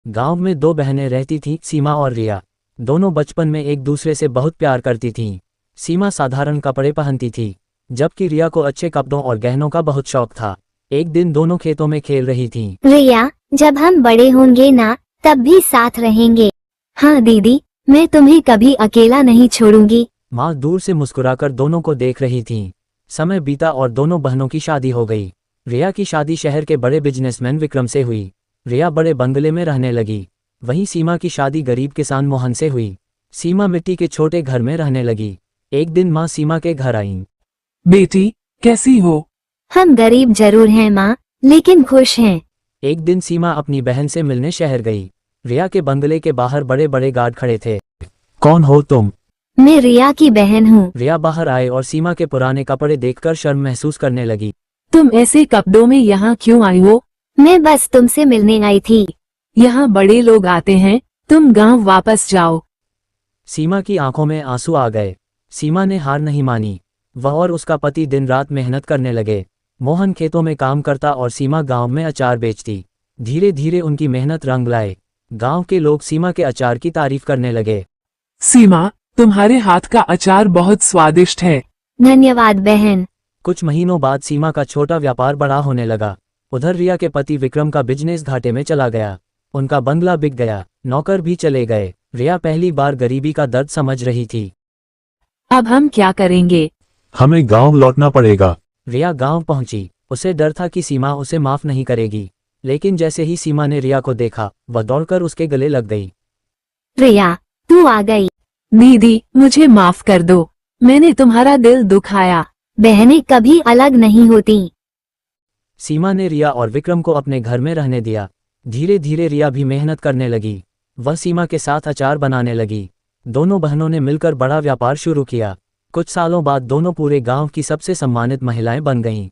गांव में दो बहनें रहती थीं, सीमा और रिया। दोनों बचपन में एक दूसरे से बहुत प्यार करती थीं। सीमा साधारण कपड़े पहनती थी, जबकि रिया को अच्छे कपड़ों और गहनों का बहुत शौक था। एक दिन दोनों खेतों में खेल रही थीं। रिया, जब हम बड़े होंगे ना, तब भी साथ रहेंगे। हाँ दीदी, मैं तुम्हें कभी अकेला नहीं छोड़ूंगी। माँ दूर से मुस्कुराकर दोनों को देख रही थीं। समय बीता और दोनों बहनों की शादी हो गई। रिया की शादी शहर के बड़े बिजनेसमैन विक्रम से हुई। रिया बड़े बंगले में रहने लगी। वहीं सीमा की शादी गरीब किसान मोहन से हुई। सीमा मिट्टी के छोटे घर में रहने लगी। एक दिन माँ सीमा के घर आईं। बेटी, कैसी हो? हम गरीब जरूर हैं माँ, लेकिन खुश हैं। एक दिन सीमा अपनी बहन से मिलने शहर गई। रिया के बंगले के बाहर बड़े बड़े गार्ड खड़े थे। कौन हो तुम? मैं रिया की बहन हूँ। रिया बाहर आए और सीमा के पुराने कपड़े देखकर शर्म महसूस करने लगी। तुम ऐसे कपड़ों में यहाँ क्यों आई हो? मैं बस तुमसे मिलने आई थी। यहाँ बड़े लोग आते हैं, तुम गांव वापस जाओ। सीमा की आंखों में आंसू आ गए। सीमा ने हार नहीं मानी। वह और उसका पति दिन रात मेहनत करने लगे। मोहन खेतों में काम करता और सीमा गांव में अचार बेचती। धीरे धीरे उनकी मेहनत रंग लाए। गांव के लोग सीमा के अचार की तारीफ करने लगे। सीमा, तुम्हारे हाथ का अचार बहुत स्वादिष्ट है। धन्यवाद बहन। कुछ महीनों बाद सीमा का छोटा व्यापार बड़ा होने लगा। उधर रिया के पति विक्रम का बिजनेस घाटे में चला गया। उनका बंगला बिक गया, नौकर भी चले गए। रिया पहली बार गरीबी का दर्द समझ रही थी। अब हम क्या करेंगे? हमें गांव लौटना पड़ेगा। रिया गांव पहुंची। उसे डर था कि सीमा उसे माफ नहीं करेगी, लेकिन जैसे ही सीमा ने रिया को देखा, वह दौड़कर उसके गले लग गई। रिया, तू आ गई। दीदी, मुझे माफ कर दो, मैंने तुम्हारा दिल दुखाया। बहनें कभी अलग नहीं होती। सीमा ने रिया और विक्रम को अपने घर में रहने दिया। धीरे धीरे रिया भी मेहनत करने लगी। वह सीमा के साथ अचार बनाने लगी। दोनों बहनों ने मिलकर बड़ा व्यापार शुरू किया। कुछ सालों बाद दोनों पूरे गांव की सबसे सम्मानित महिलाएं बन गईं।